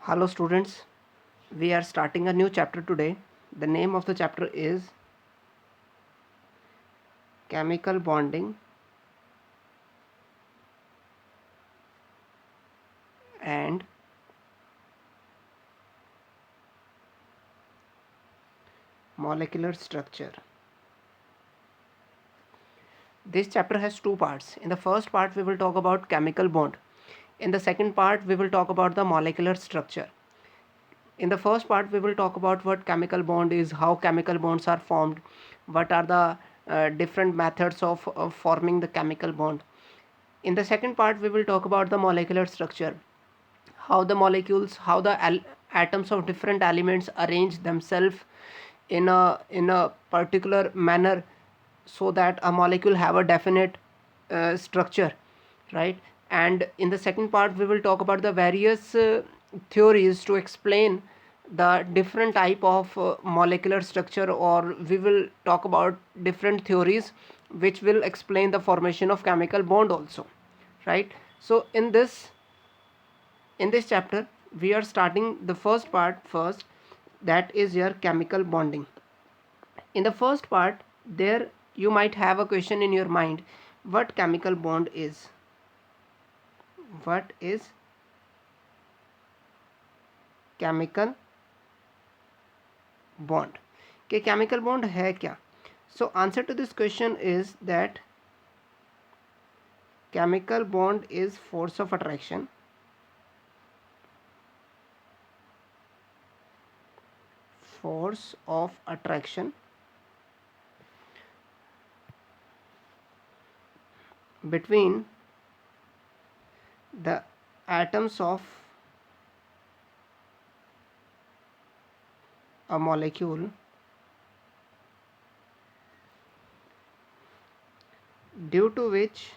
Hello students, we are starting a new chapter today. The name of the chapter is Chemical Bonding and Molecular Structure. This chapter has two parts. In the first part we will talk about chemical bond. In the second part we will talk about the molecular structure. In the first part we will talk about what chemical bond is, how chemical bonds are formed, what are the different methods of forming the chemical bond. In the second part we will talk about the molecular structure, how the molecules, how the atoms of different elements arrange themselves in a particular manner so that a molecule have a definite structure, right? And in the second part we will talk about the various theories to explain the different type of molecular structure, or we will talk about different theories which will explain the formation of chemical bond also, right? So in this chapter we are starting the first part first, that is your chemical bonding. In the first part, there you might have a question in your mind, what chemical bond is, what is chemical bond, कि chemical bond है क्या? So answer to this question is that chemical bond is force of attraction between the atoms of a molecule due to which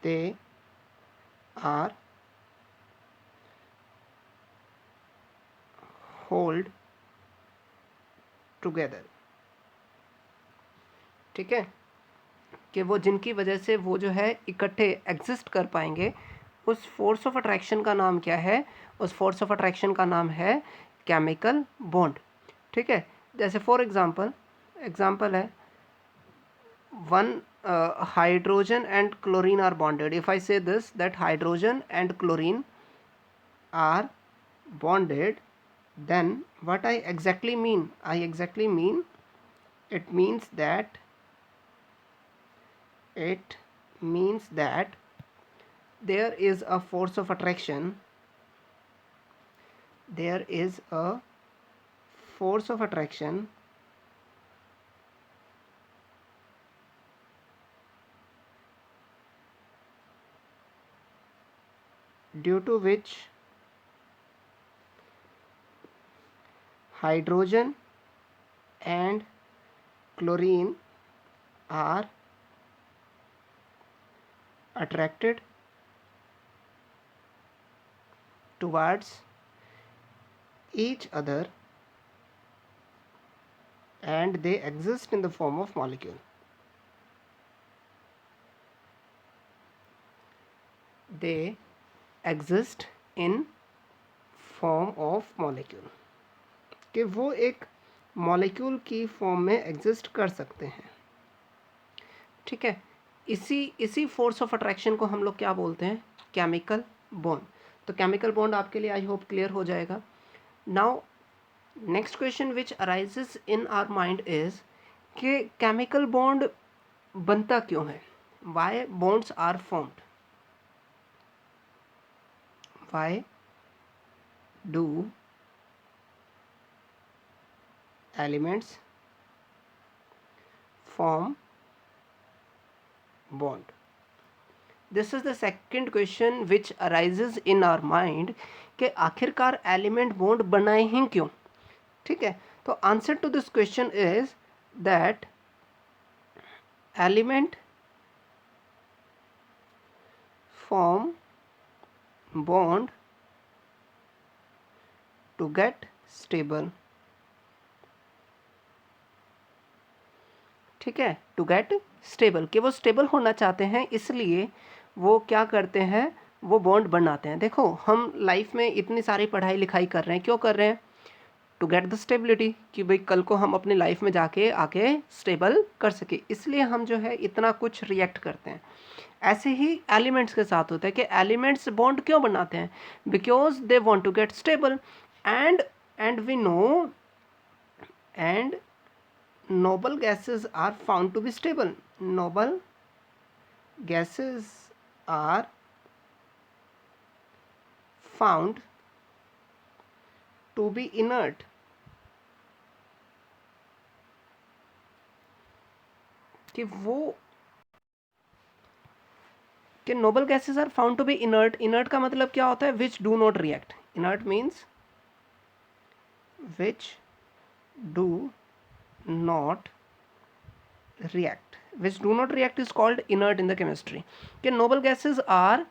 they are hold together. ठीक है, कि वो जिनकी वजह से वो जो है इकट्ठे एग्जिस्ट कर पाएंगे, उस फोर्स ऑफ अट्रैक्शन का नाम क्या है? उस फोर्स ऑफ अट्रैक्शन का नाम है केमिकल बॉन्ड. ठीक है, जैसे फॉर एग्जांपल है one hydrogen and chlorine are bonded. If I say this that hydrogen and chlorine are bonded, then what I exactly mean? It means that there is a force of attraction, due to which hydrogen and chlorine are attracted towards each other and they exist in the form of molecule. They exist in form of molecule, कि वो एक molecule की form में exist कर सकते हैं. ठीक है, इसी फोर्स ऑफ अट्रैक्शन को हम लोग क्या बोलते हैं? Chemical bond. तो केमिकल बॉन्ड आपके लिए आई होप क्लियर हो जाएगा. Now next question which arises in our mind is कि केमिकल बॉन्ड बनता क्यों है? Why bonds are formed? Why do elements form bond? This is the second question which arises in our mind कि आखिरकार element bond बनाए ही क्यों? ठीक है, तो answer to this question is that element form bond to get stable. ठीक है, to get stable, कि वो स्टेबल होना चाहते हैं, इसलिए वो क्या करते हैं, वो बॉन्ड बनाते हैं। देखो हम लाइफ में इतनी सारी पढ़ाई लिखाई कर रहे हैं, क्यों कर रहे हैं? टू गेट द स्टेबिलिटी, कि भाई कल को हम अपनी लाइफ में जाके आके स्टेबल कर सके, इसलिए हम जो है इतना कुछ रिएक्ट करते हैं। ऐसे ही एलिमेंट्स के साथ होता है कि एलिमेंट्स बॉन्ड क्यों बनाते हैं? Because they want to get stable and we know and noble gases are found to be stable. Noble gases are found to be inert. कि वो कि noble gases are found to be inert. Inert का मतलब क्या होता है? Which do not react. Inert means which do not react. Which do not react is called inert in the chemistry. कि noble gases are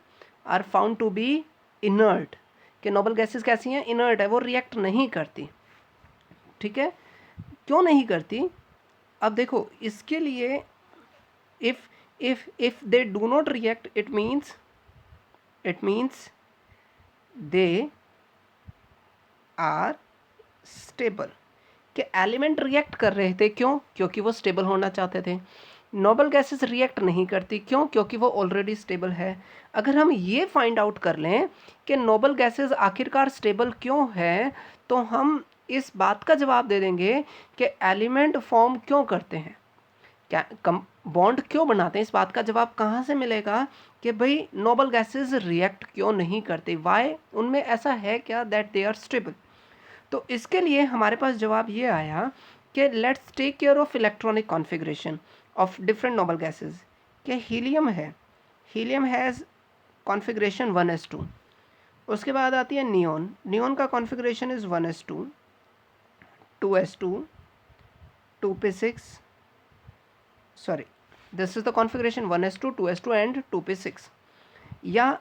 found to be inert. कि noble gases कैसी हैं? Inert है, वो react नहीं करती। ठीक है, क्यों नहीं करती? अब देखो इसके लिए if they do not react, it means they are stable. कि एलिमेंट रिएक्ट कर रहे थे, क्यों? क्योंकि वो स्टेबल होना चाहते थे। नोबल गैसेस रिएक्ट नहीं करती, क्यों? क्योंकि वो ऑलरेडी स्टेबल है। अगर हम ये फाइंड आउट कर लें कि नोबल गैसेस आखिरकार स्टेबल क्यों है, तो हम इस बात का जवाब दे देंगे कि एलिमेंट फॉर्म क्यों करते हैं, क्या बॉन्ड क्यों बनाते हैं। इस बात का जवाब कहाँ से मिलेगा कि भाई नोबल गैसेस रिएक्ट क्यों नहीं करते, वाई, उनमें ऐसा है क्या दैट दे आर स्टेबल। तो इसके लिए हमारे पास जवाब ये आया कि let's take care of electronic configuration of different noble gases. कि हीलियम है, हीलियम हैज़ कॉन्फ़िगरेशन 1s2। उसके बाद आती है नियॉन, नियॉन का configuration is 1s2, 2s2, 2p6, sorry this is the configuration 1s2, 2s2 and 2p6। या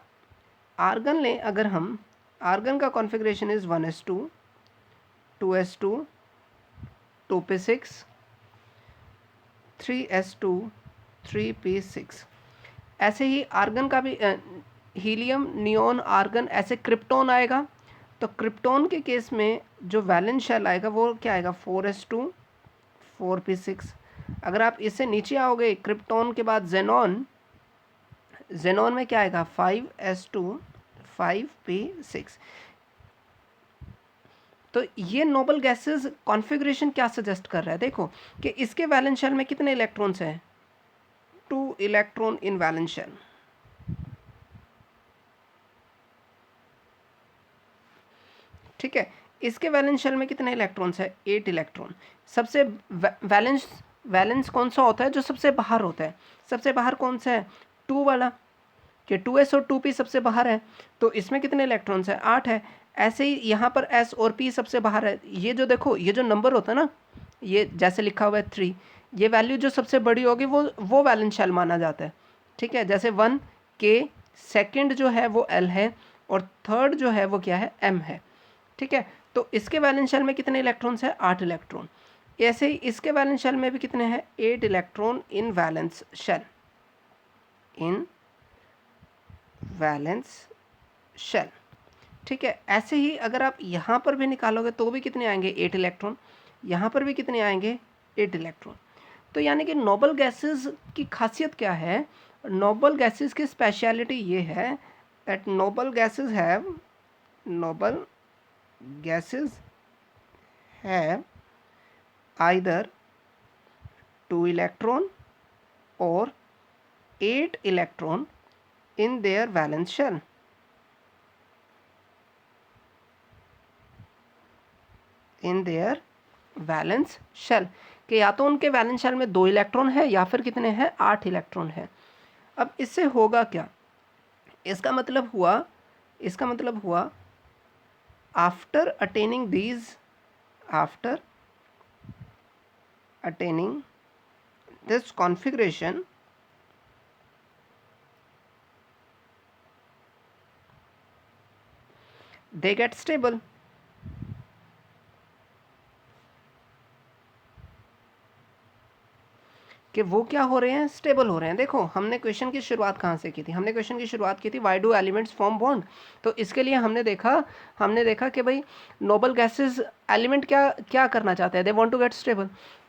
argon लें, अगर हम आर्गन का configuration is 1s2, 2s2, 2p6, 3s2, 3p6। ऐसे ही आर्गन का भी हीलियम, नियॉन, आर्गन, ऐसे क्रिप्टॉन आएगा। तो क्रिप्टॉन के केस में जो वैलेंस शेल आएगा वो क्या आएगा? 4s2, 4p6। अगर आप इससे नीचे आओगे क्रिप्टॉन के बाद जेनॉन, जेनॉन में क्या आएगा? 5s2, 5p6। तो ये नोबल गैसेस कॉन्फ़िगरेशन क्या सजेस्ट कर रहा है? देखो कि इसके वैलेंस शेल में कितने इलेक्ट्रॉन्स हैं? 2 इलेक्ट्रॉन इन वैलेंस शेल। ठीक है, इसके वैलेंस शेल में कितने इलेक्ट्रॉन्स है? 8 इलेक्ट्रॉन। सबसे वैलेंस कौन सा होता है? जो सबसे बाहर होता है। सबसे बाहर कौन सा है? 2 वाला, कि 2s और 2p सबसे बाहर है। तो इसमें कितने इलेक्ट्रॉन्स है? 8 है। ऐसे ही यहाँ पर s और p सबसे बाहर है। ये जो देखो, ये जो नंबर होता है ना, ये जैसे लिखा हुआ है 3, ये वैल्यू जो सबसे बड़ी होगी वो वैलेंस शेल माना जाता है। ठीक है, जैसे 1 k, सेकंड जो है वो l है, और थर्ड जो है वो क्या है? m है। ठीक है, तो इसके वैलेंस शेल में कितने इलेक्ट्रॉन्स है? 8 इलेक्ट्रॉन। ऐसे ही इसके वैलेंस शेल में भी कितने हैं? 8 electron in valence shell, in valence shell. ठीक है, ऐसे ही अगर आप यहाँ पर भी निकालोगे तो भी कितने आएंगे? 8 इलेक्ट्रॉन। यहाँ पर भी कितने आएंगे? 8 इलेक्ट्रॉन। तो यानी कि नोबल गैसेस की खासियत क्या है? नोबल गैसेस की स्पेशलिटी ये है that noble gases have either 2 electron or 8 electron in their valence shell. In their valence shell, कि या तो उनके वैलेंस शेल में 2 इलेक्ट्रॉन है या फिर कितने हैं? 8 इलेक्ट्रॉन है। अब इससे होगा क्या? इसका मतलब हुआ after attaining this configuration, they get stable. कि वो क्या हो रहे हैं, स्टेबल हो रहे हैं। देखो हमने क्वेश्चन की शुरुआत कहाँ से की थी, हमने क्वेश्चन की शुरुआत की थी why do elements form bond. तो इसके लिए हमने देखा कि भाई नोबल गैसेस एलिमेंट क्या क्या करना चाहते हैं, they want to get stable.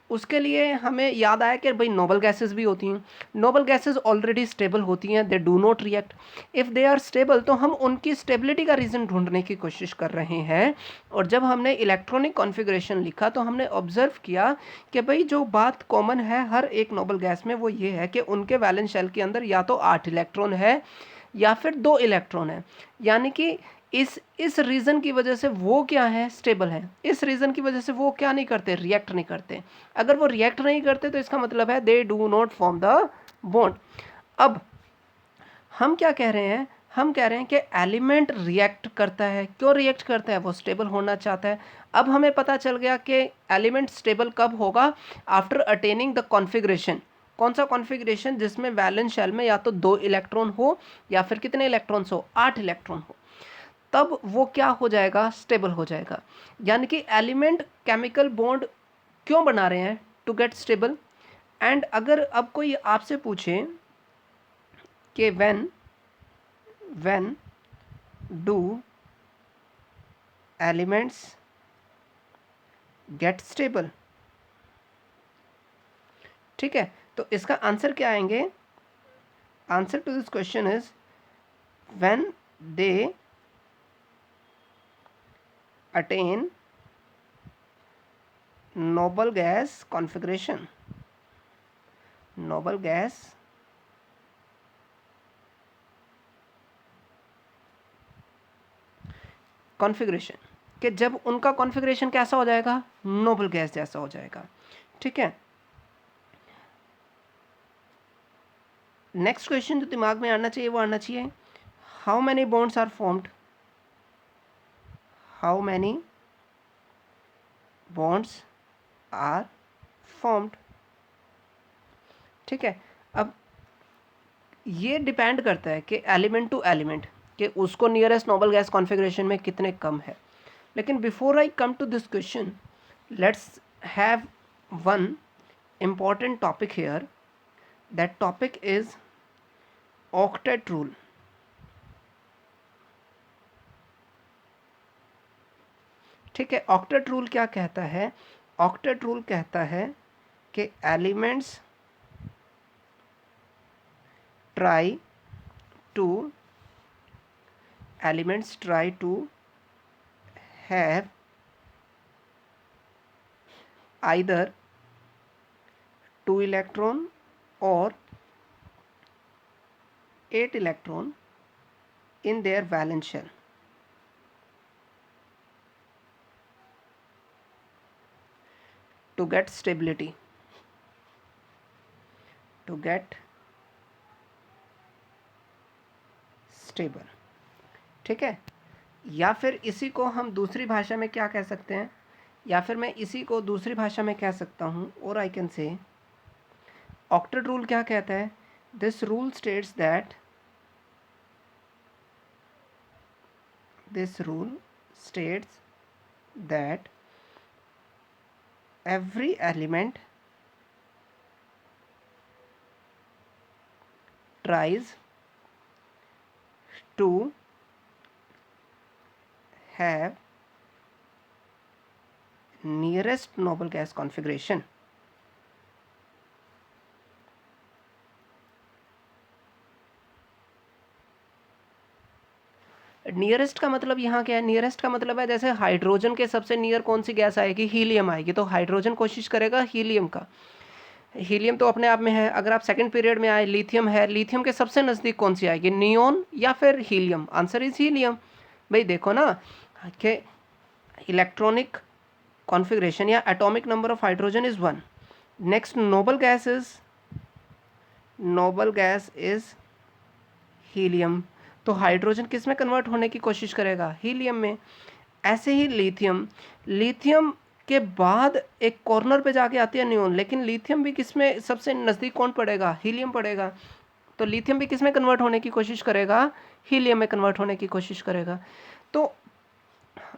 उसके लिए हमें याद आया कि भाई नोबल गैसेस भी होती हैं, नोबल गैसेस ऑलरेडी स्टेबल होती हैं, they do not react. If they are stable तो हम उनकी स्टेबिलिटी का रीज़न ढूंढने की कोशिश कर रहे हैं। और जब हमने इलेक्ट्रॉनिक कॉन्फ़िगरेशन लिखा तो हमने ऑब्जर्व किया कि भाई जो बात कॉमन है हर एक नोबल गैस में वो ये है कि उनके वैलेंस शेल के अंदर या तो 8 इलेक्ट्रॉन है या फिर 2 इलेक्ट्रॉन है। यानी कि इस रीज़न की वजह से वो क्या है, स्टेबल है। इस रीज़न की वजह से वो क्या नहीं करते, रिएक्ट नहीं करते। अगर वो रिएक्ट नहीं करते तो इसका मतलब है दे do not form the bond. अब हम क्या कह रहे हैं, हम कह रहे हैं कि एलिमेंट रिएक्ट करता है। क्यों रिएक्ट करता है, वो स्टेबल होना चाहता है। अब हमें पता चल गया कि एलिमेंट स्टेबल कब होगा, आफ्टर अटेनिंग द कॉन्फ़िगरेशन। कौन सा कॉन्फ़िगरेशन, जिसमें वैलेंस शेल में या तो 2 इलेक्ट्रॉन हो या फिर कितने इलेक्ट्रॉन्स हो, 8 इलेक्ट्रॉन हो, तब वो क्या हो जाएगा, स्टेबल हो जाएगा। यानी कि एलिमेंट केमिकल बॉन्ड क्यों बना रहे हैं, टू गेट स्टेबल। एंड अगर अब कोई आपसे पूछे कि when do elements get stable, ठीक है, तो इसका आंसर क्या आएंगे, answer to this question is when they attain noble gas configuration, noble gas configuration, कि जब उनका कॉन्फ़िगरेशन कैसा हो जाएगा, नोबल गैस जैसा हो जाएगा। ठीक है, नेक्स्ट क्वेश्चन जो दिमाग में आना चाहिए वो आना चाहिए, how many bonds are formed, how many bonds are formed. ठीक है, अब ये डिपेंड करता है कि एलिमेंट टू एलिमेंट कि उसको नियरेस्ट नोबल गैस कॉन्फ़िगरेशन में कितने कम है। लेकिन before I come to this question, let's have one important topic here. That topic is octet rule. ठीक है, ऑक्टेट रूल क्या कहता है, ऑक्टेट रूल कहता है कि elements try to have either 2 electron or 8 electron in their valence shell. To get stability, to get stable. ठीक है, या फिर इसी को हम दूसरी भाषा में क्या कह सकते हैं, या फिर मैं इसी को दूसरी भाषा में कह सकता हूँ, और I can say octet rule क्या कहता है, this rule states that every element tries to have nearest noble gas configuration. Nearest का मतलब यहाँ क्या है, नियरेस्ट का मतलब है जैसे हाइड्रोजन के सबसे नियर कौन सी गैस आएगी, हीलियम आएगी, तो हाइड्रोजन कोशिश करेगा हीलियम का, हीलियम तो अपने आप में है। अगर आप सेकंड पीरियड में आए, लिथियम है, लिथियम के सबसे नज़दीक कौन सी आएगी, नियोन या फिर हीलियम, आंसर इज हीलियम। भाई देखो ना कि इलेक्ट्रॉनिक कॉन्फ़िगरेशन या atomic number of hydrogen is 1, next noble gas is helium, तो हाइड्रोजन किस में कन्वर्ट होने की कोशिश करेगा, हीलियम में। ऐसे ही लिथियम के बाद एक कॉर्नर पे जाके आती है नियोन, लेकिन लिथियम भी किस में सबसे नज़दीक कौन पड़ेगा, हीलियम पड़ेगा, तो लिथियम भी किस में कन्वर्ट होने की कोशिश करेगा, हीलियम में कन्वर्ट होने की कोशिश करेगा। तो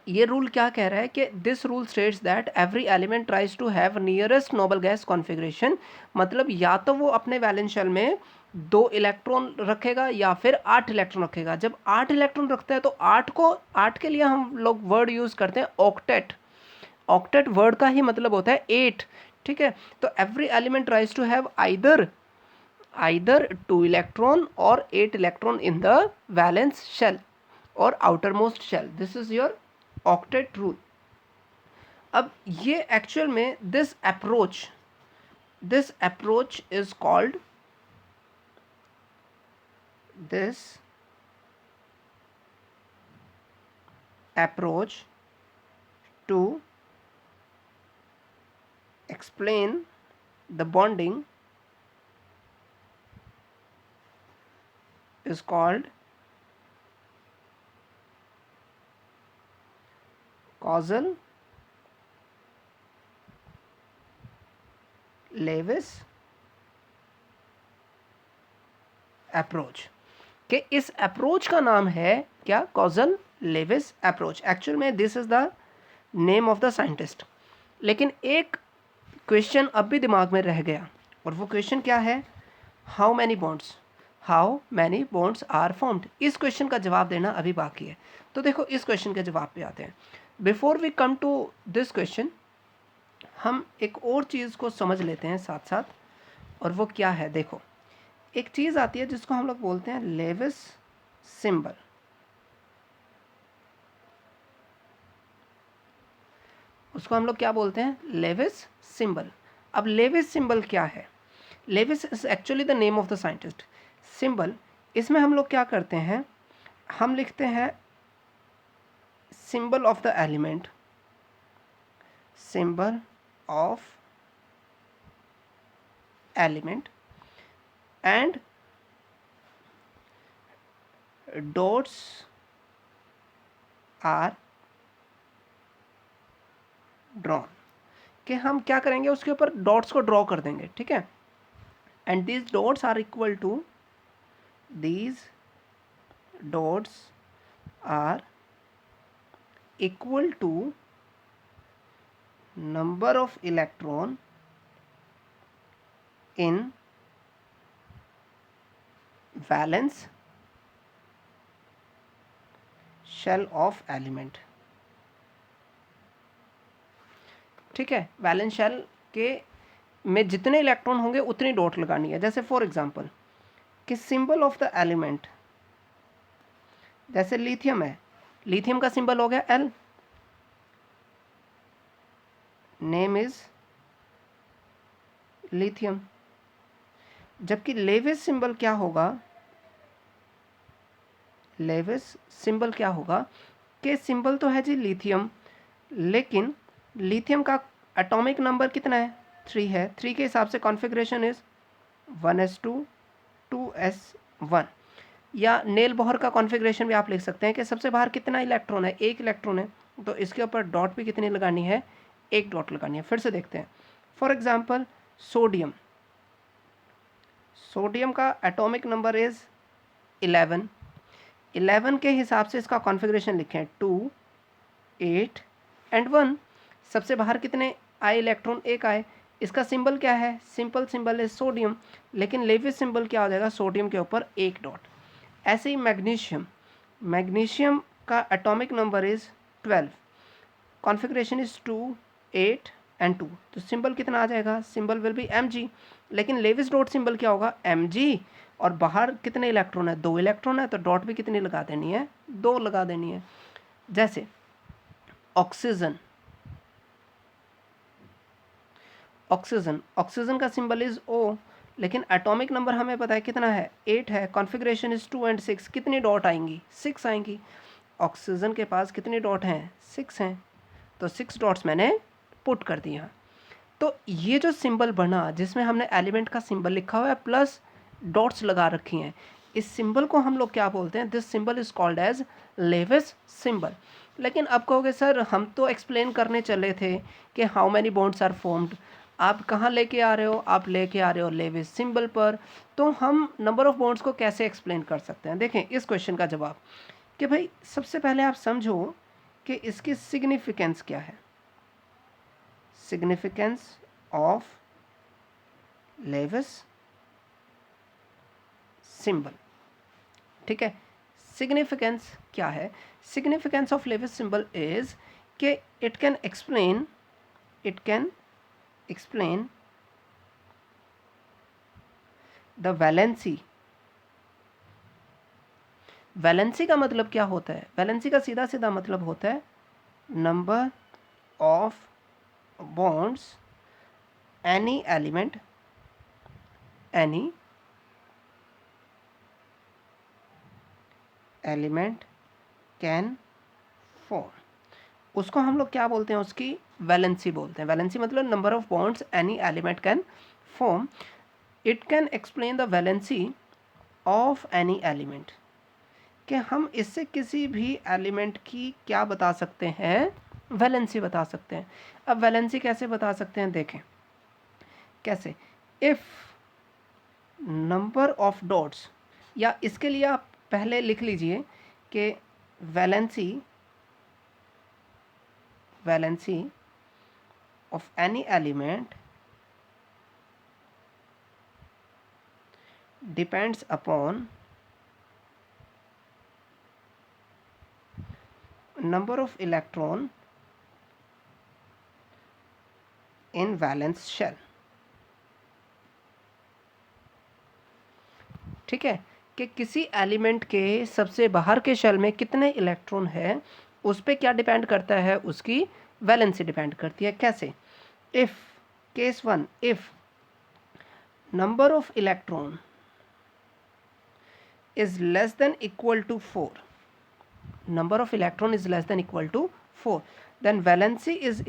ये रूल क्या कह रहा है कि this rule states that every element tries to have nearest noble gas configuration, मतलब या तो वो अपने वैलेंस शेल में 2 इलेक्ट्रॉन रखेगा या फिर 8 इलेक्ट्रॉन रखेगा। जब 8 इलेक्ट्रॉन रखता है तो 8 के लिए हम लोग वर्ड यूज़ करते हैं ऑक्टेट। ऑक्टेट वर्ड का ही मतलब होता है 8, ठीक है। तो every element tries to have either 2 electron और 8 electron in the valence shell और outermost shell. This is your octet rule. अब ये एक्चुअल में this approach is called to explain the bonding is called Clausen-Lewis अप्रोच। कि इस approach का नाम है क्या? Clausen-Lewis approach. एक्चुअल में this is the name of the scientist. लेकिन एक क्वेश्चन अब भी दिमाग में रह गया, और वो क्वेश्चन क्या है? How many bonds are formed. इस क्वेश्चन का जवाब देना अभी बाकी है। तो देखो इस क्वेश्चन के जवाब पे आते हैं। Before we come to this question, हम एक और चीज़ को समझ लेते हैं साथ साथ, और वो क्या है? देखो एक चीज़ आती है जिसको हम लोग बोलते हैं लेविस सिंबल। उसको हम लोग क्या बोलते हैं? Lewis symbol. अब लेविस सिंबल क्या है? Lewis is actually the name of the scientist. Symbol, इसमें हम लोग क्या करते हैं? हम लिखते हैं symbol of the element, symbol of element and dots are drawn. कि हम क्या करेंगे? उसके ऊपर डॉट्स को ड्रॉ कर देंगे, ठीक है। And these dots are equal to number of electron in valence shell of element, ठीक है। वैलेंस शेल के में जितने इलेक्ट्रॉन होंगे उतनी डॉट लगानी है। जैसे फॉर एग्जांपल कि सिंबल ऑफ द एलिमेंट, जैसे लिथियम है, लिथियम का सिंबल हो गया L, नेम इज लिथियम। जबकि लेविस सिंबल क्या होगा? लेविस सिंबल क्या होगा? कि सिंबल तो है जी लिथियम, लेकिन लिथियम का एटॉमिक नंबर कितना है? 3 है। 3 के हिसाब से कॉन्फ़िगरेशन इज 1s2 2s1। या नेल बोहर का कॉन्फ़िगरेशन भी आप लिख सकते हैं कि सबसे बाहर कितना इलेक्ट्रॉन है? 1 इलेक्ट्रॉन है। तो इसके ऊपर डॉट भी कितनी लगानी है? 1 डॉट लगानी है। फिर से देखते हैं। फॉर एग्जांपल सोडियम का एटॉमिक नंबर इज 11। 11 के हिसाब से इसका कॉन्फ़िगरेशन लिखें 2 8 एंड 1। सबसे बाहर कितने आए इलेक्ट्रॉन? 1 आए। इसका सिंबल क्या है? सिंपल सिंबल है सोडियम, लेकिन लेविस सिंबल क्या हो जाएगा? सोडियम के ऊपर 1 डॉट। ऐसे ही मैग्नीशियम का atomic number is 12, configuration is 2 8 and 2। तो सिंबल कितना आ जाएगा? सिंबल विल बी Mg, लेकिन लेविस डॉट सिंबल क्या होगा? Mg। और बाहर कितने इलेक्ट्रॉन है? 2 इलेक्ट्रॉन है, तो डॉट भी कितनी लगा देनी है? 2 लगा देनी है। जैसे ऑक्सीजन का सिंबल इज O, लेकिन एटॉमिक नंबर हमें पता है कितना है? 8 है। Configuration is 2 and 6। कितनी डॉट आएंगी? 6 आएंगी। ऑक्सीजन के पास कितनी डॉट हैं? 6 हैं। तो 6 डॉट्स मैंने पुट कर दिया। तो ये जो सिंबल बना जिसमें हमने एलिमेंट का सिंबल लिखा हुआ है प्लस डॉट्स लगा रखी हैं, इस सिंबल को हम लोग क्या बोलते हैं? This symbol is called as Lewis symbol. लेकिन अब कहोगे सर हम तो एक्सप्लेन करने चले थे कि how many bonds are formed, आप कहाँ लेके आ रहे हो? आप लेके आ रहे हो लेविस सिंबल पर। तो हम नंबर ऑफ बॉन्ड्स को कैसे एक्सप्लेन कर सकते हैं? देखें इस क्वेश्चन का जवाब कि भाई सबसे पहले आप समझो कि इसकी सिग्निफिकेंस क्या है, सिग्निफिकेंस ऑफ लेविस सिंबल। ठीक है, सिग्निफिकेंस क्या है, significance of Lewis symbol is कि it can explain the valency. Valency का मतलब क्या होता है, वैलेंसी का सीधा सीधा मतलब होता है number of bonds any element can form. उसको हम लोग क्या बोलते हैं, उसकी वैलेंसी बोलते हैं। वैलेंसी मतलब number of bonds any element can form. It can explain the valency of any element, कि हम इससे किसी भी एलिमेंट की क्या बता सकते हैं, वैलेंसी बता सकते हैं। अब वैलेंसी कैसे बता सकते हैं, देखें कैसे। इफ नंबर ऑफ डॉट्स, या इसके लिए आप पहले लिख लीजिए कि valency of any element depends upon number of electron in valence shell। ठीक है, कि किसी एलिमेंट के सबसे बाहर के शेल में कितने इलेक्ट्रॉन है, उस पर क्या डिपेंड करता है, उसकी वैलेंसी डिपेंड करती है। कैसे, if case 1, if number of electron is less than equal to 4, number of electron is less than equal to 4, then valency is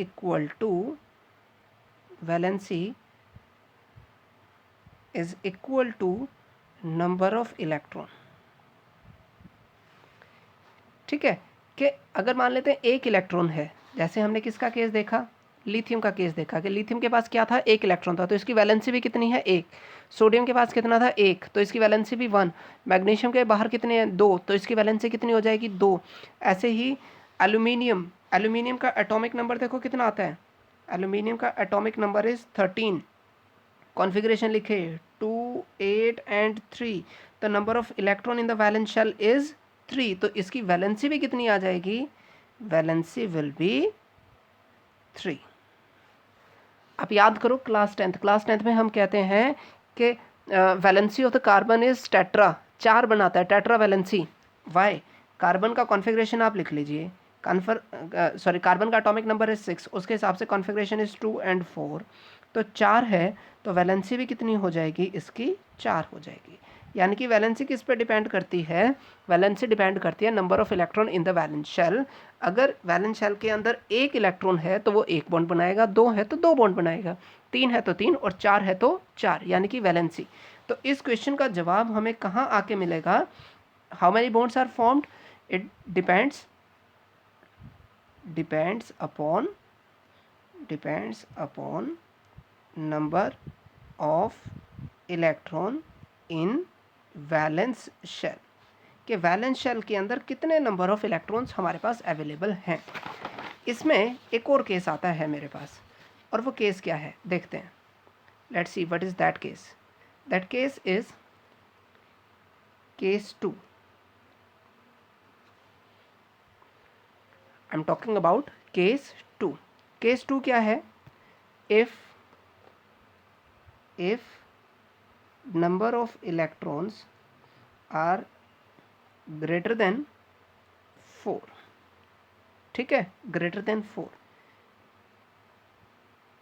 equal to number of electron। ठीक है, कि अगर मान लेते हैं एक इलेक्ट्रॉन है, जैसे हमने किसका केस देखा, लिथियम का केस देखा, कि लिथियम के पास क्या था, एक इलेक्ट्रॉन था, तो इसकी वैलेंसी भी कितनी है, एक। सोडियम के पास कितना था, एक, तो इसकी वैलेंसी भी 1। मैग्नीशियम के बाहर कितने हैं, 2, तो इसकी वैलेंसी कितनी हो जाएगी, 2। ऐसे ही एल्यूमिनियम का एटॉमिक नंबर देखो कितना आता है, एल्यूमिनियम का एटॉमिक नंबर इज 13। कॉन्फ़िगरेशन लिखे 2, 8 and 3, the number of electron in the valence shell is 3, तो इसकी वैलेंसी भी कितनी आ जाएगी, वैलेंसी विल बी 3। आप याद करो क्लास 10th में हम कहते हैं कि valency of the carbon is tetra, 4 बनाता है, टेट्रा वैलेंसी। वाई, कार्बन का कॉन्फ़िगरेशन आप लिख लीजिए, कार्बन का एटॉमिक नंबर है 6, उसके हिसाब से कॉन्फ़िगरेशन इज 2 एंड 4, तो 4 है, तो वैलेंसी भी कितनी हो जाएगी, इसकी 4 हो जाएगी। यानी कि वैलेंसी किस पे डिपेंड करती है, वैलेंसी डिपेंड करती है number of electron in the valence shell. अगर वैलेंस शेल के अंदर एक इलेक्ट्रॉन है तो वो एक बॉन्ड बनाएगा, 2 है तो 2 बॉन्ड बनाएगा, 3 है तो 3, और 4 है तो 4, यानी कि वैलेंसी। तो इस क्वेश्चन का जवाब हमें कहाँ आके मिलेगा, how many bonds are formed, it depends upon number of electron in valence shell, कि वैलेंस शेल के अंदर कितने नंबर ऑफ इलेक्ट्रॉन्स हमारे पास अवेलेबल हैं। इसमें एक और केस आता है मेरे पास, और वो केस क्या है देखते हैं। Let's see what is that case. That case is case 2। I am talking about case 2। Case 2 क्या है, if number of electrons are greater than 4, ठीक है, greater than 4,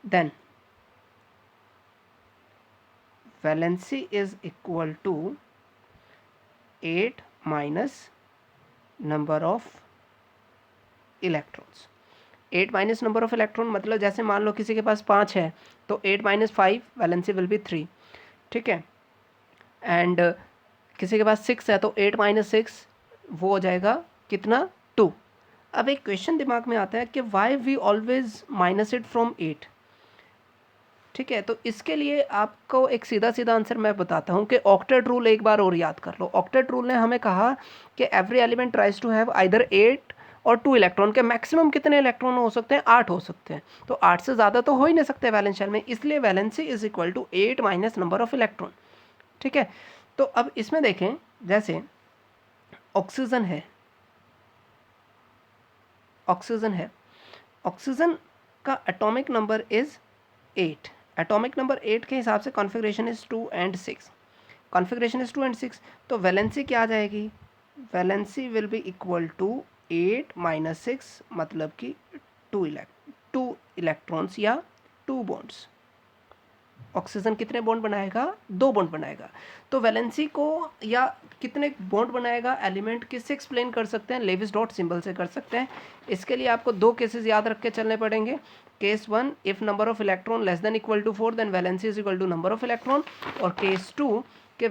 then valency is equal to 8 minus number of electrons। 8 minus number of electron मतलब जैसे मान लो किसी के पास 5 है, तो 8 माइनस 5 वैलेंसी विल बी 3, ठीक है। एंड किसी के पास 6 है तो 8 माइनस 6 वो हो जाएगा कितना, 2। अब एक क्वेश्चन दिमाग में आता है कि why we always minus it from 8, ठीक है। तो इसके लिए आपको एक सीधा सीधा आंसर मैं बताता हूँ कि ऑक्टेट रूल एक बार और याद कर लो। ऑक्टेट रूल ने हमें कहा कि every element tries to have either 8 और 2 इलेक्ट्रॉन के मैक्सिमम कितने इलेक्ट्रॉन हो सकते हैं? 8 हो सकते हैं। तो 8 से ज़्यादा तो हो ही नहीं सकते वैलेंस शेल में, इसलिए valency is equal to 8 minus number of electron. ठीक है, तो अब इसमें देखें, जैसे ऑक्सीजन है, ऑक्सीजन का atomic number is 8, atomic number 8 के हिसाब से configuration is 2 and 6, configuration is 2 and 6, तो वैलेंसी क्या आ जाएगी? Valency will be equal to 8 minus 6, मतलब कि 2 इलेक्ट्रॉन्स या 2 बॉन्ड्स। ऑक्सीजन कितने बॉन्ड बनाएगा? 2 बॉन्ड बनाएगा। तो वैलेंसी को या कितने बॉन्ड बनाएगा एलिमेंट, किससे एक्सप्लेन कर सकते हैं? लेविस डॉट सिंबल से कर सकते हैं। इसके लिए आपको 2 केसेस याद रख के चलने पड़ेंगे। Case 1, if number of electron less than equal to 4 then valency is equal to number of electron, और केस 2 के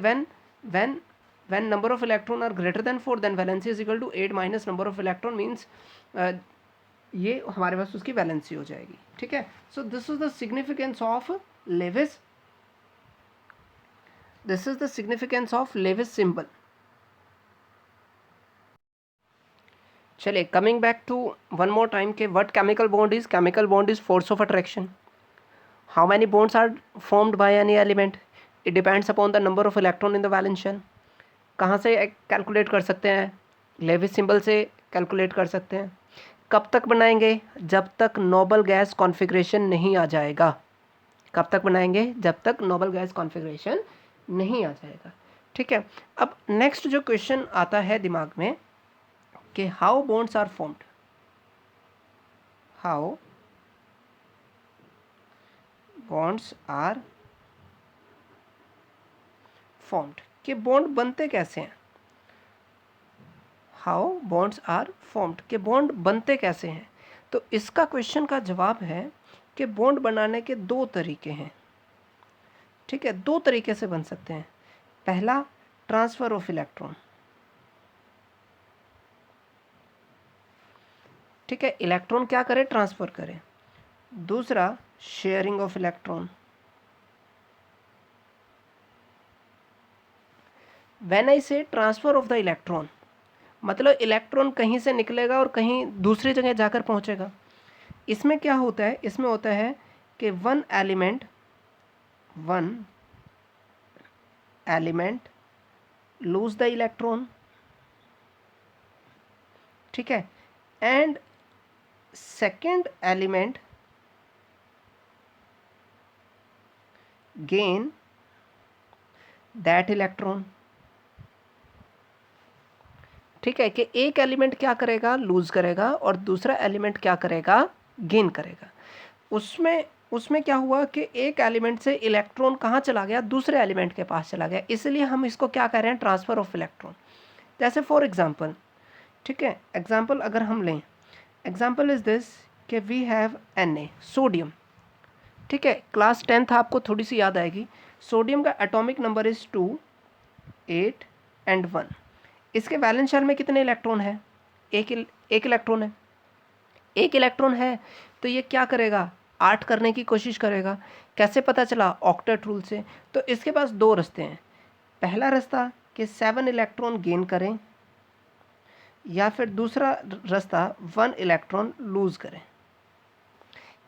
when number of electron are greater than 4 then valency is equal to 8 minus number of electron means ये हमारे पास उसकी valency हो जाएगी। ठीक है, so this is the significance of Lewis, this is the significance of Lewis symbol. चलिए, coming back to one more time के what chemical bond is? Chemical bond is force of attraction. How many bonds are formed by any element? It depends upon the number of electron in the valence shell. कहाँ से calculate कर सकते हैं? Lewis symbol से calculate कर सकते हैं। कब तक बनाएंगे? जब तक नोबल गैस कॉन्फ़िगरेशन नहीं आ जाएगा। कब तक बनाएंगे? जब तक नोबल गैस कॉन्फ़िगरेशन नहीं आ जाएगा। ठीक है, अब नेक्स्ट जो क्वेश्चन आता है दिमाग में कि how bonds are formed, how bonds are formed, कि बॉन्ड बनते कैसे हैं? हाउ बॉन्ड्स आर फॉर्म्ड, कि बॉन्ड बनते कैसे हैं? तो इसका क्वेश्चन का जवाब है कि बॉन्ड बनाने के 2 तरीके हैं। ठीक है, 2 तरीके से बन सकते हैं। पहला, ट्रांसफ़र ऑफ इलेक्ट्रॉन। ठीक है, इलेक्ट्रॉन क्या करे? ट्रांसफ़र करे। दूसरा, sharing of electron. When I से ट्रांसफ़र ऑफ द इलेक्ट्रॉन, मतलब इलेक्ट्रॉन कहीं से निकलेगा और कहीं दूसरी जगह जाकर पहुंचेगा। इसमें क्या होता है? इसमें होता है कि one element lose the electron, ठीक है, and second element gain that electron. ठीक है, कि एक एलिमेंट क्या करेगा? लूज करेगा, और दूसरा एलिमेंट क्या करेगा? गेन करेगा। उसमें क्या हुआ कि एक एलिमेंट से इलेक्ट्रॉन कहाँ चला गया? दूसरे एलिमेंट के पास चला गया, इसलिए हम इसको क्या कह रहे हैं? Transfer of electron. जैसे फॉर एग्जांपल, ठीक है, एग्जांपल अगर हम लें, एग्जांपल इज दिस कि वी हैव Na, सोडियम। ठीक है, क्लास 10th आपको थोड़ी सी याद आएगी। सोडियम का एटॉमिक नंबर इज़ 2, 8 and 1। इसके वैलेंस शेल में कितने इलेक्ट्रॉन है? एक इलेक्ट्रॉन है। एक इलेक्ट्रॉन है तो ये क्या करेगा? 8 करने की कोशिश करेगा। कैसे पता चला? ऑक्टेट रूल से। तो इसके पास 2 रास्ते हैं। पहला रास्ता कि 7 इलेक्ट्रॉन गेन करें, या फिर दूसरा रास्ता 1 इलेक्ट्रॉन लूज़ करें।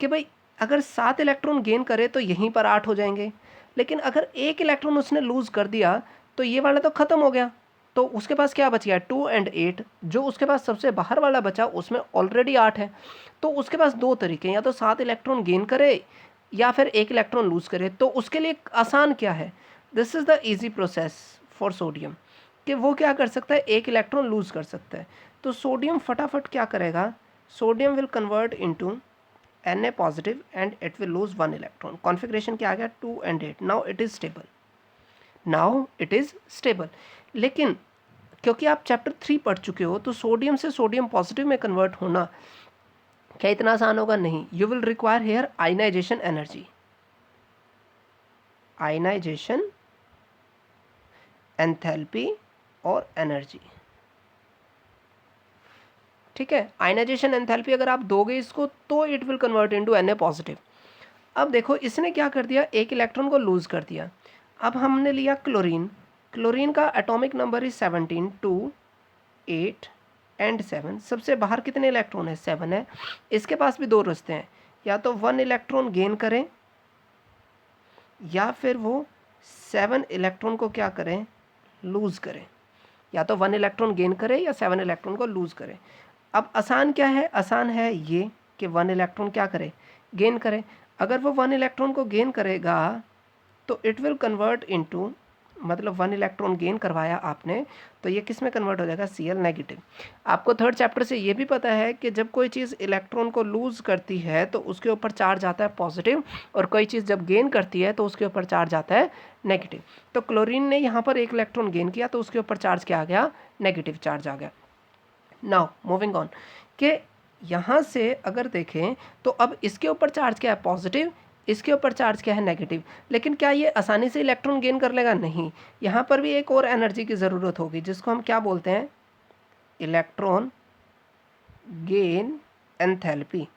कि भाई अगर 7 इलेक्ट्रॉन गेन करे तो यहीं पर 8 हो जाएंगे, लेकिन अगर 1 इलेक्ट्रॉन उसने लूज़ कर दिया तो ये वाला तो ख़त्म हो गया, तो उसके पास क्या बच गया? 2 and 8। जो उसके पास सबसे बाहर वाला बचा उसमें ऑलरेडी 8 है। तो उसके पास 2 तरीके हैं, या तो 7 इलेक्ट्रॉन गेन करे या फिर 1 इलेक्ट्रॉन लूज़ करे। तो उसके लिए आसान क्या है? This is the easy process for sodium, कि वो क्या कर सकता है? 1 इलेक्ट्रॉन लूज़ कर सकता है। तो सोडियम फटाफट क्या करेगा? Sodium will convert into Na positive and it will lose 1 electron. Configuration क्या आ गया? 2 and 8। Now it is stable. लेकिन क्योंकि आप चैप्टर 3 पढ़ चुके हो, तो सोडियम से सोडियम पॉजिटिव में कन्वर्ट होना क्या इतना आसान होगा? नहीं। You will require here ionization energy, ionization enthalpy और एनर्जी। ठीक है, आयनाइजेशन एंथैल्पी अगर आप दोगे इसको तो it will convert into Na positive. अब देखो इसने क्या कर दिया? 1 इलेक्ट्रॉन को लूज़ कर दिया। अब हमने लिया क्लोरीन। क्लोरीन का एटॉमिक नंबर इज 17, 2, 8 एंड 7, सबसे बाहर कितने इलेक्ट्रॉन है? 7 है। इसके पास भी दो रास्ते हैं, या तो 1 इलेक्ट्रॉन गेन करें या फिर वो 7 इलेक्ट्रॉन को क्या करें? लूज़ करें। या तो 1 इलेक्ट्रॉन गेन करें या 7 इलेक्ट्रॉन को लूज़ करें। अब आसान क्या है? आसान है ये कि 1 इलेक्ट्रॉन क्या करे? गेन करे। अगर वो 1 इलेक्ट्रॉन को गेन करेगा तो इट विल कन्वर्ट इनटू, मतलब 1 इलेक्ट्रॉन गेन करवाया आपने तो ये किस में कन्वर्ट हो जाएगा? Cl negative. आपको थर्ड चैप्टर से ये भी पता है कि जब कोई चीज़ इलेक्ट्रॉन को लूज़ करती है तो उसके ऊपर चार्ज आता है पॉजिटिव, और कोई चीज़ जब गेन करती है तो उसके ऊपर चार्ज आता है नेगेटिव। तो क्लोरीन ने यहाँ पर 1 इलेक्ट्रॉन गेन किया तो उसके ऊपर चार्ज क्या आ गया? नेगेटिव चार्ज आ गया। नाउ मूविंग ऑन, कि यहाँ से अगर देखें तो अब इसके ऊपर चार्ज क्या है? पॉजिटिव। इसके ऊपर चार्ज क्या है? नेगेटिव। लेकिन क्या ये आसानी से इलेक्ट्रॉन गेन कर लेगा? नहीं, यहाँ पर भी एक और एनर्जी की ज़रूरत होगी जिसको हम क्या बोलते हैं? Electron gain enthalpy.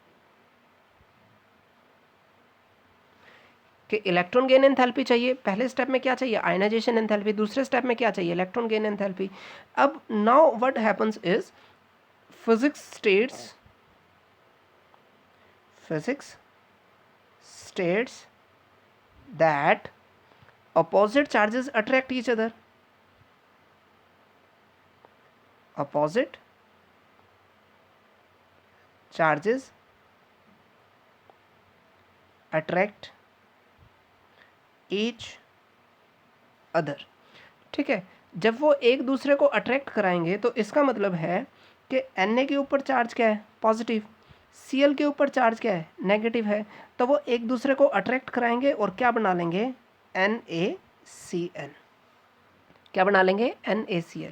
कि इलेक्ट्रॉन गेन एंथैल्पी चाहिए। पहले स्टेप में क्या चाहिए? Ionization enthalpy. दूसरे स्टेप में क्या चाहिए? Electron gain enthalpy. अब now what happens is, physics states that opposite charges attract each other. Opposite charges attract each other. ठीक है, जब वो एक दूसरे को अट्रैक्ट कराएंगे तो इसका मतलब है कि Na के ऊपर चार्ज क्या है? पॉजिटिव। Cl के ऊपर चार्ज क्या है? नेगेटिव है। तो वो एक दूसरे को अट्रैक्ट कराएंगे और क्या बना लेंगे? NaCl। क्या बना लेंगे? NaCl।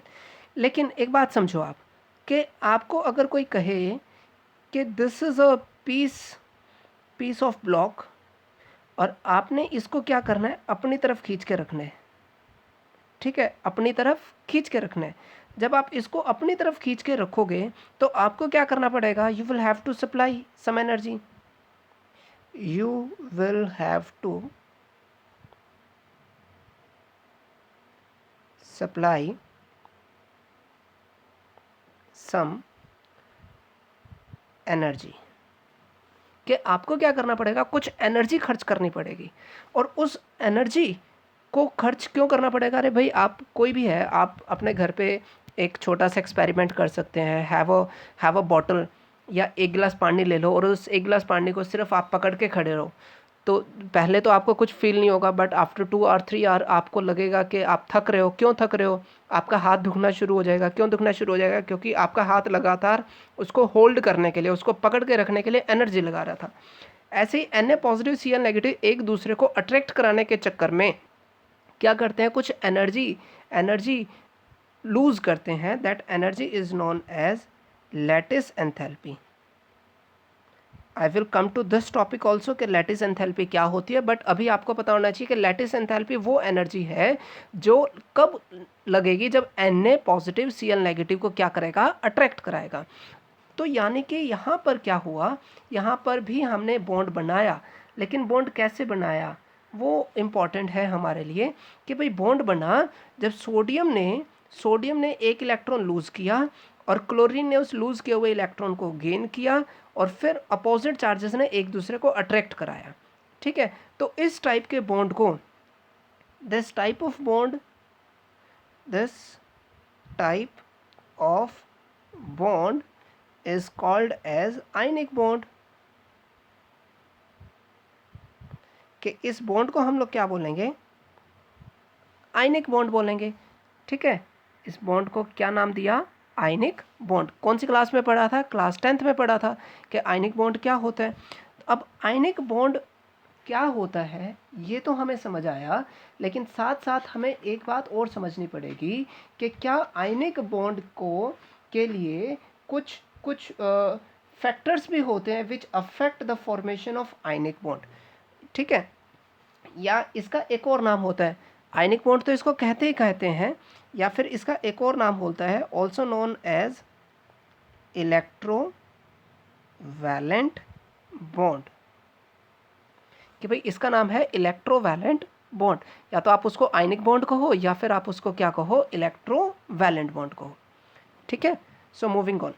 लेकिन एक बात समझो आप, कि आपको अगर कोई कहे कि this is a piece of block, और आपने इसको क्या करना है? अपनी तरफ खींच के रखना है। ठीक है, अपनी तरफ खींच के रखना है। जब आप इसको अपनी तरफ खींच के रखोगे तो आपको क्या करना पड़ेगा? You will have to supply some energy. You will have to supply some energy. कि आपको क्या करना पड़ेगा? कुछ एनर्जी खर्च करनी पड़ेगी। और उस एनर्जी को खर्च क्यों करना पड़ेगा? अरे भाई, आप कोई भी है, आप अपने घर पे एक छोटा सा एक्सपेरिमेंट कर सकते हैं। हैव अ बॉटल या 1 गिलास पानी ले लो और उस 1 गिलास पानी को सिर्फ आप पकड़ के खड़े रहो। तो पहले तो आपको कुछ फील नहीं होगा, बट आफ्टर 2 और 3 आवर आपको लगेगा कि आप थक रहे हो। क्यों थक रहे हो? आपका हाथ दुखना शुरू हो जाएगा। क्यों दुखना शुरू हो जाएगा? क्योंकि आपका हाथ लगातार उसको होल्ड करने के लिए, उसको पकड़ के रखने के लिए एनर्जी लगा रहा था। ऐसे ही Na पॉजिटिव Cl नेगेटिव एक दूसरे को अट्रैक्ट कराने के चक्कर में क्या करते हैं? कुछ एनर्जी लूज करते हैं। That energy is known as lattice enthalpy. I will come to this topic also कि लैटिस एंथैल्पी क्या होती है, बट अभी आपको पता होना चाहिए कि लैटिस एंथैल्पी वो एनर्जी है जो कब लगेगी? जब Na पॉजिटिव Cl नेगेटिव को क्या करेगा? अट्रैक्ट कराएगा। तो यानी कि यहाँ पर क्या हुआ? यहाँ पर भी हमने बॉन्ड बनाया, लेकिन बॉन्ड कैसे बनाया वो इम्पॉर्टेंट है हमारे लिए। कि भाई बॉन्ड बना जब सोडियम ने 1 इलेक्ट्रॉन लूज़ किया और क्लोरीन ने उस लूज़ किए हुए इलेक्ट्रॉन को गेन किया, और फिर अपोजिट चार्जेस ने एक दूसरे को अट्रैक्ट कराया। ठीक है, तो इस टाइप के बॉन्ड को, this type of bond is called as ionic bond। कि इस बॉन्ड को हम लोग क्या बोलेंगे? आयनिक बॉन्ड बोलेंगे। ठीक है, इस बॉन्ड को क्या नाम दिया? Ionic bond. कौन सी क्लास में पढ़ा था? क्लास 10th में पढ़ा था कि आयनिक बॉन्ड क्या होता है। अब आयनिक बॉन्ड क्या होता है ये तो हमें समझ आया, लेकिन साथ साथ हमें एक बात और समझनी पड़ेगी कि क्या आयनिक बॉन्ड को के लिए कुछ फैक्टर्स भी होते हैं which affect the formation of ionic bond. ठीक है, या इसका एक और नाम होता है आयनिक बॉन्ड, तो इसको कहते हैं, या फिर इसका एक और नाम होता है also known as electrovalent bond. कि भाई इसका नाम है इलेक्ट्रोवैलेंट बॉन्ड। या तो आप उसको आयनिक बॉन्ड कहो या फिर आप उसको क्या कहो? इलेक्ट्रोवैलेंट बॉन्ड कहो। ठीक है, सो मूविंग ऑन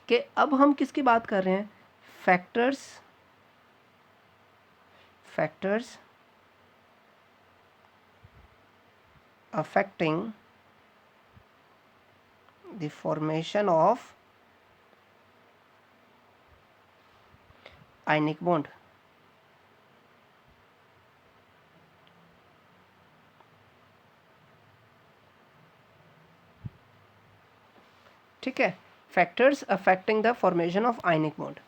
कि अब हम किसकी बात कर रहे हैं, factors affecting the formation of ionic bond. ठीक है, factors affecting the formation of ionic bond.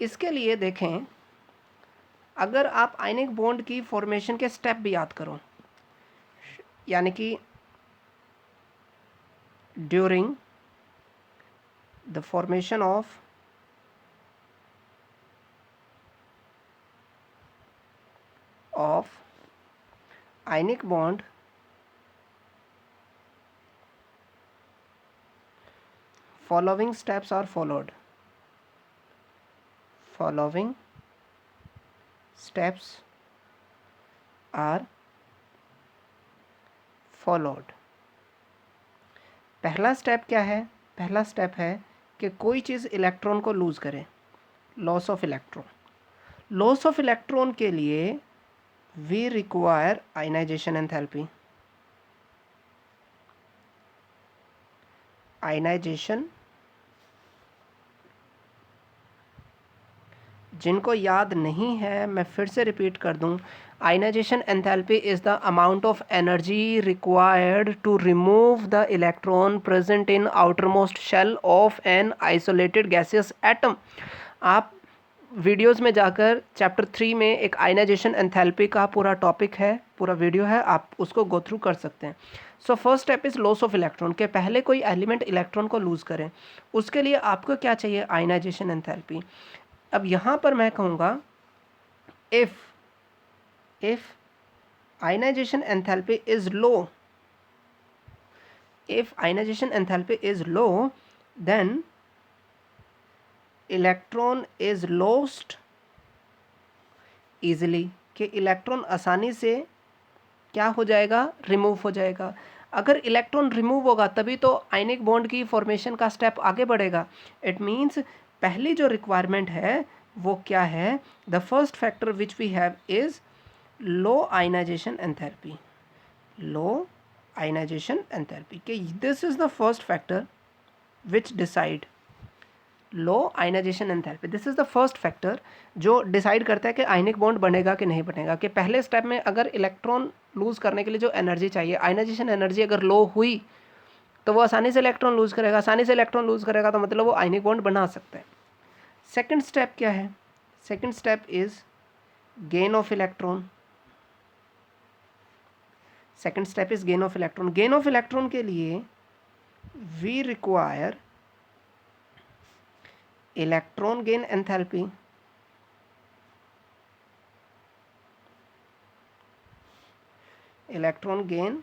इसके लिए देखें, अगर आप आयनिक बॉन्ड की फॉर्मेशन के स्टेप भी याद करो, यानी कि during the formation of ionic bond, following steps are followed. Following steps are followed. पहला स्टेप क्या है, पहला स्टेप है कि कोई चीज़ इलेक्ट्रॉन को लूज़ करे, loss of electron. Loss of electron के लिए we require ionization enthalpy. Ionization, जिनको याद नहीं है मैं फिर से रिपीट कर दूं, ionization enthalpy is the amount of energy required to remove the electron present in outermost shell of an isolated gaseous atom. आप वीडियोस में जाकर चैप्टर 3 में एक आयनाइजेशन एंथैल्पी का पूरा टॉपिक है, पूरा वीडियो है, आप उसको गो थ्रू कर सकते हैं। So first step is loss of electron, के पहले कोई एलिमेंट इलेक्ट्रॉन को लूज़ करें, उसके लिए आपको क्या चाहिए, आयनाइजेशन एंथैल्पी। अब यहाँ पर मैं कहूँगा if ionization enthalpy is low, if ionization enthalpy is low, then electron is lost easily, कि इलेक्ट्रॉन आसानी से क्या हो जाएगा, रिमूव हो जाएगा। अगर इलेक्ट्रॉन रिमूव होगा तभी तो आयनिक बॉन्ड की फॉर्मेशन का स्टेप आगे बढ़ेगा। इट मीन्स पहली जो रिक्वायरमेंट है वो क्या है, the first factor which we have is low ionization enthalpy. Low ionization enthalpy, कि this is the first factor which decide, low ionization enthalpy, this is the first factor जो decide करता है कि आयनिक बॉन्ड बनेगा कि नहीं बनेगा। कि पहले स्टेप में अगर इलेक्ट्रॉन लूज़ करने के लिए जो एनर्जी चाहिए, आयनाइजेशन एनर्जी अगर लो हुई तो वो आसानी से इलेक्ट्रॉन लूज़ करेगा, आसानी से इलेक्ट्रॉन लूज़ करेगा तो मतलब वो आयनिक बॉन्ड बना सकता है। सेकंड स्टेप क्या है, second step is gain of electron. Second step is gain of electron. Gain of electron के लिए we require electron gain enthalpy. Electron gain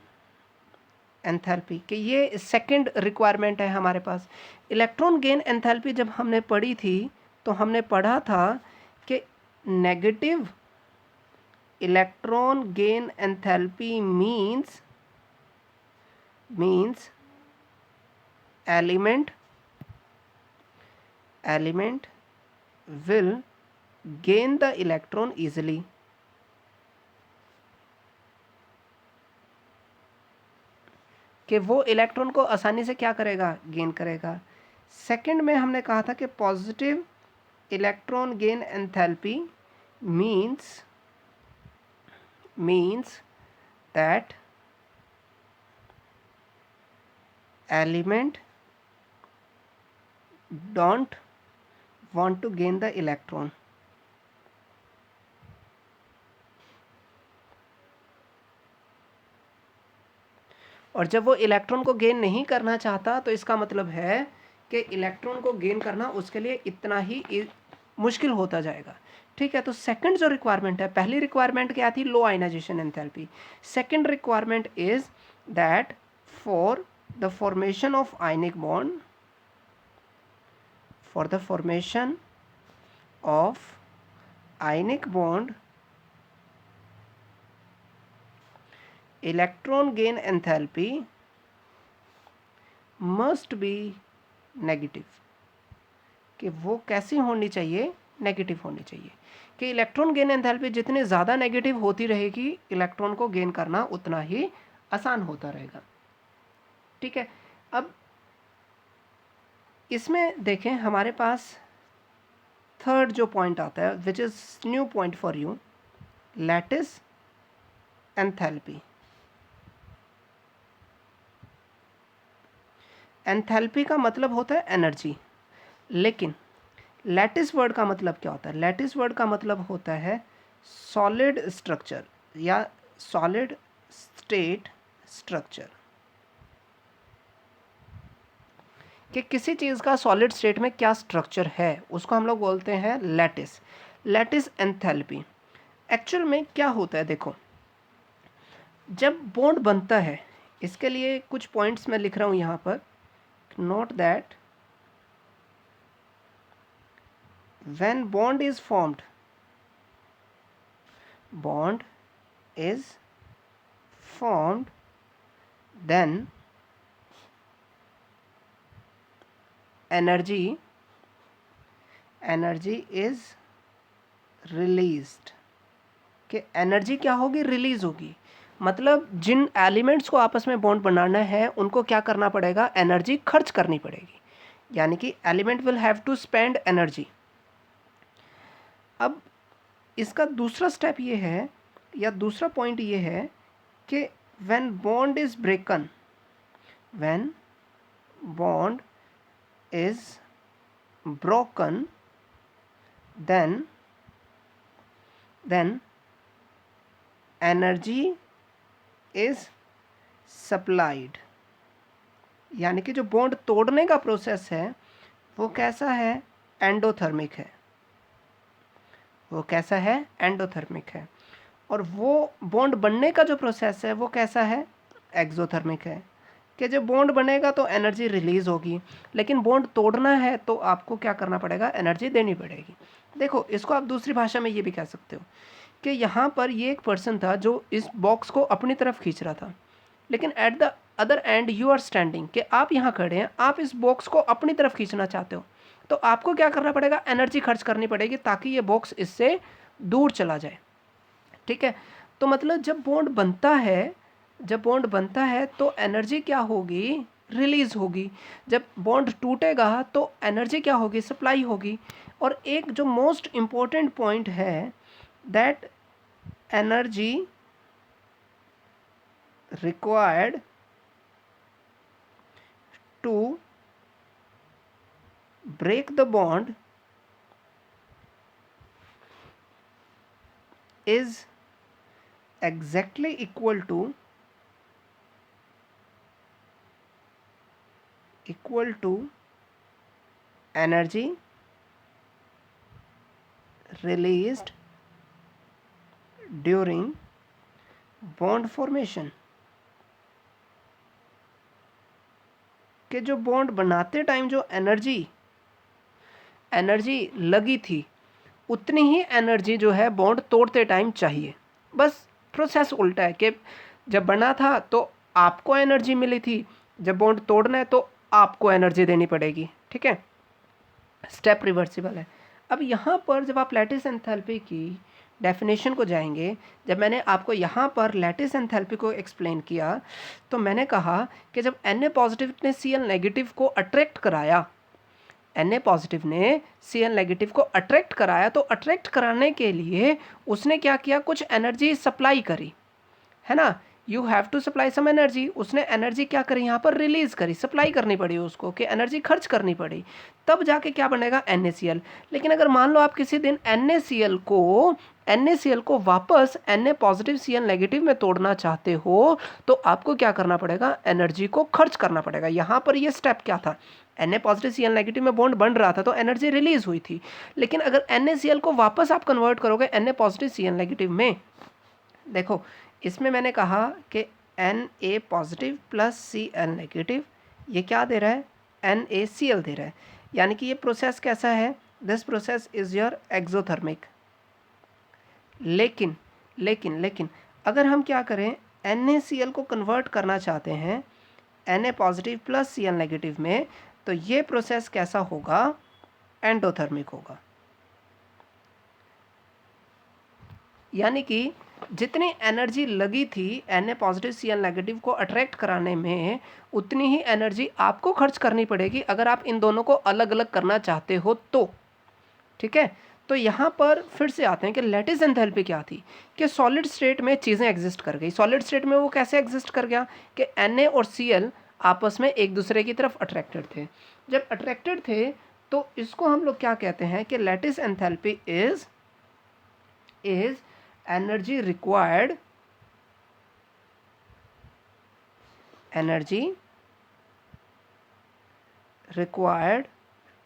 enthalpy, कि ये सेकंड रिक्वायरमेंट है हमारे पास। इलेक्ट्रॉन गेन एंथैल्पी जब हमने पढ़ी थी तो हमने पढ़ा था कि negative electron gain enthalpy means element will gain the electron easily। कि वो इलेक्ट्रॉन को आसानी से क्या करेगा, गेन करेगा। सेकंड में हमने कहा था कि positive electron gain enthalpy means that element don't want to gain the electron। और जब वो इलेक्ट्रॉन को गेन नहीं करना चाहता तो इसका मतलब है कि इलेक्ट्रॉन को गेन करना उसके लिए इतना ही मुश्किल होता जाएगा। ठीक है, तो सेकंड जो रिक्वायरमेंट है, पहली रिक्वायरमेंट क्या थी, low ionization enthalpy. Second requirement is that for the formation of ionic bond, for the formation of ionic bond, electron gain enthalpy must be negative, कि वो कैसी होनी चाहिए, नेगेटिव होनी चाहिए, कि इलेक्ट्रॉन गेन एंथैल्पी जितनी ज़्यादा नेगेटिव होती रहेगी इलेक्ट्रॉन को गेन करना उतना ही आसान होता रहेगा। ठीक है, अब इसमें देखें हमारे पास थर्ड जो पॉइंट आता है which is new point for you, lattice enthalpy. Enthalpy का मतलब होता है एनर्जी, लेकिन लैटिस वर्ड का मतलब क्या होता है? लैटिस वर्ड का मतलब होता है सॉलिड स्ट्रक्चर या सॉलिड स्टेट स्ट्रक्चर, कि किसी चीज़ का सॉलिड स्टेट में क्या स्ट्रक्चर है उसको हम लोग बोलते हैं लैटिस। लैटिस एंथैल्पी एक्चुअल में क्या होता है? देखो, जब बॉन्ड बनता है, इसके लिए कुछ पॉइंट्स मैं लिख रहा हूँ यहाँ पर, note that when bond is formed, bond is formed, then energy is released, कि एनर्जी क्या होगी? रिलीज होगी। मतलब जिन एलिमेंट्स को आपस में बॉन्ड बनाना है उनको क्या करना पड़ेगा? एनर्जी खर्च करनी पड़ेगी, यानी कि element will have to spend energy. अब इसका दूसरा स्टेप ये है या दूसरा पॉइंट ये है कि when bond is broken, when bond is broken, then energy is supplied, यानी कि जो बॉन्ड तोड़ने का प्रोसेस है वो कैसा है? एंडोथर्मिक है। वो कैसा है? एंडोथर्मिक है। और वो बॉन्ड बनने का जो प्रोसेस है वो कैसा है? एक्सोथर्मिक है, कि जब बॉन्ड बनेगा तो एनर्जी रिलीज होगी, लेकिन बॉन्ड तोड़ना है तो आपको क्या करना पड़ेगा? एनर्जी देनी पड़ेगी। देखो, इसको आप दूसरी भाषा में ये भी कह सकते हो कि यहाँ पर ये एक पर्सन था जो इस बॉक्स को अपनी तरफ खींच रहा था, लेकिन at the other end you are standing, कि आप यहाँ खड़े हैं, आप इस बॉक्स को अपनी तरफ खींचना चाहते हो, तो आपको क्या करना पड़ेगा? एनर्जी खर्च करनी पड़ेगी ताकि ये बॉक्स इससे दूर चला जाए। ठीक है, तो मतलब जब बॉन्ड बनता है तो एनर्जी क्या होगी? रिलीज होगी। जब बॉन्ड टूटेगा तो एनर्जी क्या होगी? सप्लाई होगी। और एक जो मोस्ट इम्पोर्टेंट पॉइंट है, that energy required to break the bond is exactly equal to energy released during bond formation, कि जो बॉन्ड बनाते टाइम जो एनर्जी लगी थी उतनी ही एनर्जी जो है बॉन्ड तोड़ते टाइम चाहिए। बस प्रोसेस उल्टा है कि जब बना था तो आपको एनर्जी मिली थी, जब बॉन्ड तोड़ना है तो आपको एनर्जी देनी पड़ेगी। ठीक है, स्टेप रिवर्सिबल है। अब यहाँ पर जब आप लैटिस एंथैल्पी की डेफिनेशन को जाएंगे, जब मैंने आपको यहाँ पर लैटिस एंथैल्पी को एक्सप्लेन किया तो मैंने कहा कि जब Na पॉजिटिव ने Cl नेगेटिव को अट्रैक्ट कराया, Na पॉजिटिव ने Cl नेगेटिव को अट्रैक्ट कराया, तो अट्रैक्ट कराने के लिए उसने क्या किया? कुछ एनर्जी सप्लाई करी, है ना? You have to supply some energy. उसने एनर्जी क्या करी? यहाँ पर रिलीज करी, सप्लाई करनी पड़ी उसको, कि एनर्जी खर्च करनी पड़ी, तब जाके क्या बनेगा? NaCl। लेकिन अगर मान लो आप किसी दिन NaCl को वापस Na पॉजिटिव Cl नेगेटिव में तोड़ना चाहते हो तो आपको क्या करना पड़ेगा? एनर्जी को खर्च करना पड़ेगा। यहाँ पर ये स्टेप क्या था? Na पॉजिटिव Cl नेगेटिव में बॉन्ड बन रहा था तो एनर्जी रिलीज हुई थी, लेकिन अगर NaCl को वापस आप कन्वर्ट करोगे Na पॉजिटिव Cl नेगेटिव में, देखो इसमें मैंने कहा कि Na positive plus Cl negative ये क्या दे रहा है? NaCl दे रहा है, यानी कि ये प्रोसेस कैसा है? This process is your exothermic. लेकिन अगर हम क्या करें? NaCl को कन्वर्ट करना चाहते हैं Na positive plus Cl negative में, तो ये प्रोसेस कैसा होगा, एंडोथर्मिक होगा। यानी कि जितनी एनर्जी लगी थी Na पॉजिटिव Cl नेगेटिव को अट्रैक्ट कराने में, उतनी ही एनर्जी आपको खर्च करनी पड़ेगी अगर आप इन दोनों को अलग अलग करना चाहते हो तो। ठीक है, तो यहाँ पर फिर से आते हैं कि लैटिस एंथैल्पी क्या थी, कि सॉलिड स्टेट में चीज़ें एग्जिस्ट कर गई। सॉलिड स्टेट में वो कैसे एग्जिस्ट कर गया कि Na और Cl आपस में एक दूसरे की तरफ अट्रैक्टेड थे। जब अट्रैक्टेड थे तो इसको हम लोग क्या कहते हैं कि lattice enthalpy is energy required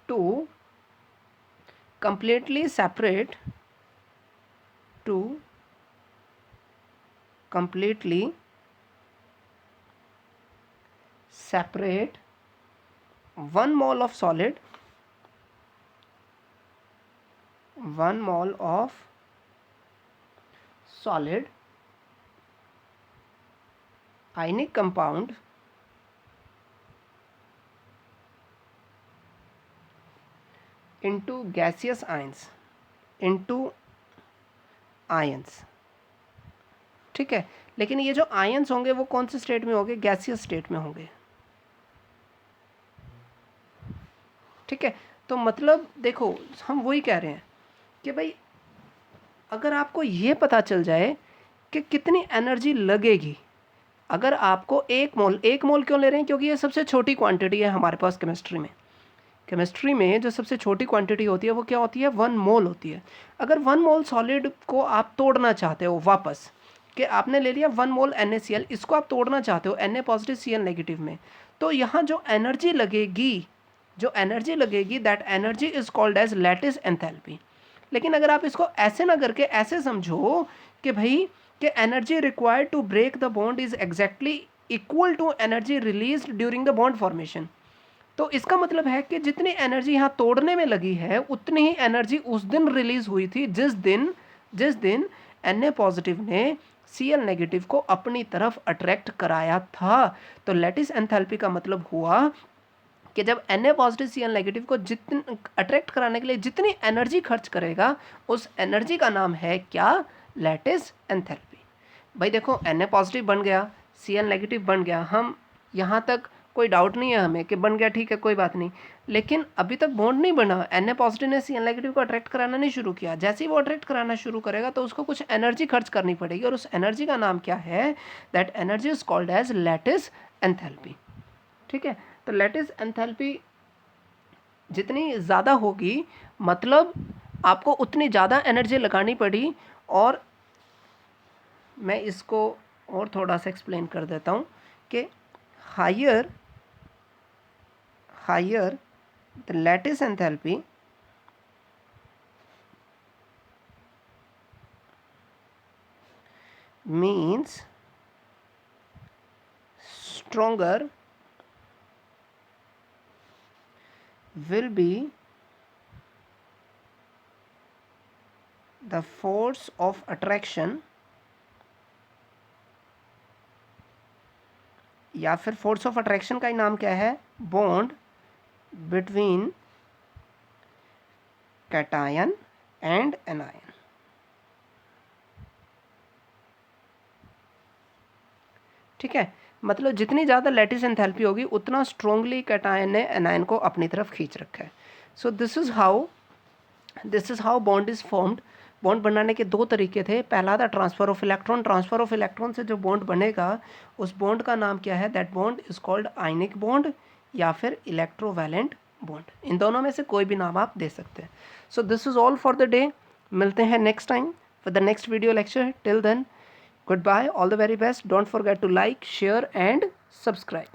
to completely separate one mole of solid, 1 mole of solid ionic compound into gaseous ions, ठीक है, लेकिन ये जो आयंस होंगे वो कौन से स्टेट में होंगे, गैसियस स्टेट में होंगे। ठीक है, तो मतलब देखो हम वही कह रहे हैं कि भाई अगर आपको ये पता चल जाए कि कितनी एनर्जी लगेगी, अगर आपको एक मोल क्यों ले रहे हैं, क्योंकि ये सबसे छोटी क्वांटिटी है हमारे पास केमिस्ट्री में जो सबसे छोटी क्वांटिटी होती है वो क्या होती है, 1 मोल होती है। अगर 1 मोल सॉलिड को आप तोड़ना चाहते हो वापस, कि आपने ले लिया 1 मोल NaCl, इसको आप तोड़ना चाहते हो Na पॉजिटिव Cl नेगेटिव में, तो यहाँ जो एनर्जी लगेगी that energy is called as lattice enthalpy. लेकिन अगर आप इसको ऐसे ना करके ऐसे समझो कि भाई कि energy required to break the bond is exactly equal to energy released during the bond formation, तो इसका मतलब है कि जितनी एनर्जी यहाँ तोड़ने में लगी है उतनी ही एनर्जी उस दिन रिलीज हुई थी जिस दिन Na पॉजिटिव ने Cl नेगेटिव को अपनी तरफ अट्रैक्ट कराया था। तो लैटिस एंथैल्पी का मतलब हुआ कि जब Na पॉजिटिव Cl नेगेटिव को जितनी अट्रैक्ट कराने के लिए जितनी एनर्जी खर्च करेगा, उस एनर्जी का नाम है क्या, लैटिस एंथैल्पी। भाई देखो Na पॉजिटिव बन गया, Cl नेगेटिव बन गया, हम यहाँ तक कोई डाउट नहीं है हमें कि बन गया, ठीक है कोई बात नहीं, लेकिन अभी तक बॉन्ड नहीं बना। Na पॉजिटिव ने Cl नेगेटिव को अट्रैक्ट कराना नहीं शुरू किया। जैसे ही वो अट्रैक्ट कराना शुरू करेगा तो उसको कुछ एनर्जी खर्च करनी पड़ेगी, और उस एनर्जी का नाम क्या है, that energy is called as lattice enthalpy. ठीक है, तो लैटिस एंथैल्पी जितनी ज़्यादा होगी मतलब आपको उतनी ज़्यादा एनर्जी लगानी पड़ी। और मैं इसको और थोड़ा सा एक्सप्लेन कर देता हूँ कि higher the lattice enthalpy means stronger will be the force of attraction, या फिर फोर्स ऑफ अट्रैक्शन का ही नाम क्या है, bond between cation and anion. ठीक है, मतलब जितनी ज़्यादा लैटिस एंथैल्पी होगी उतना स्ट्रोंगली कैटायन ने एनायन को अपनी तरफ खींच रखा है। So this is how bond is formed. Bond बनाने के 2 तरीके थे। पहला था transfer of electron. Transfer of electron से जो बॉन्ड बनेगा उस बॉन्ड का नाम क्या है, that bond is called ionic bond या फिर इलेक्ट्रोवैलेंट बॉन्ड। इन दोनों में से कोई भी नाम आप दे सकते हैं। So this is all for the day. मिलते हैं next time for the next video lecture. Till then, goodbye, all the very best. Don't forget to like, share and subscribe.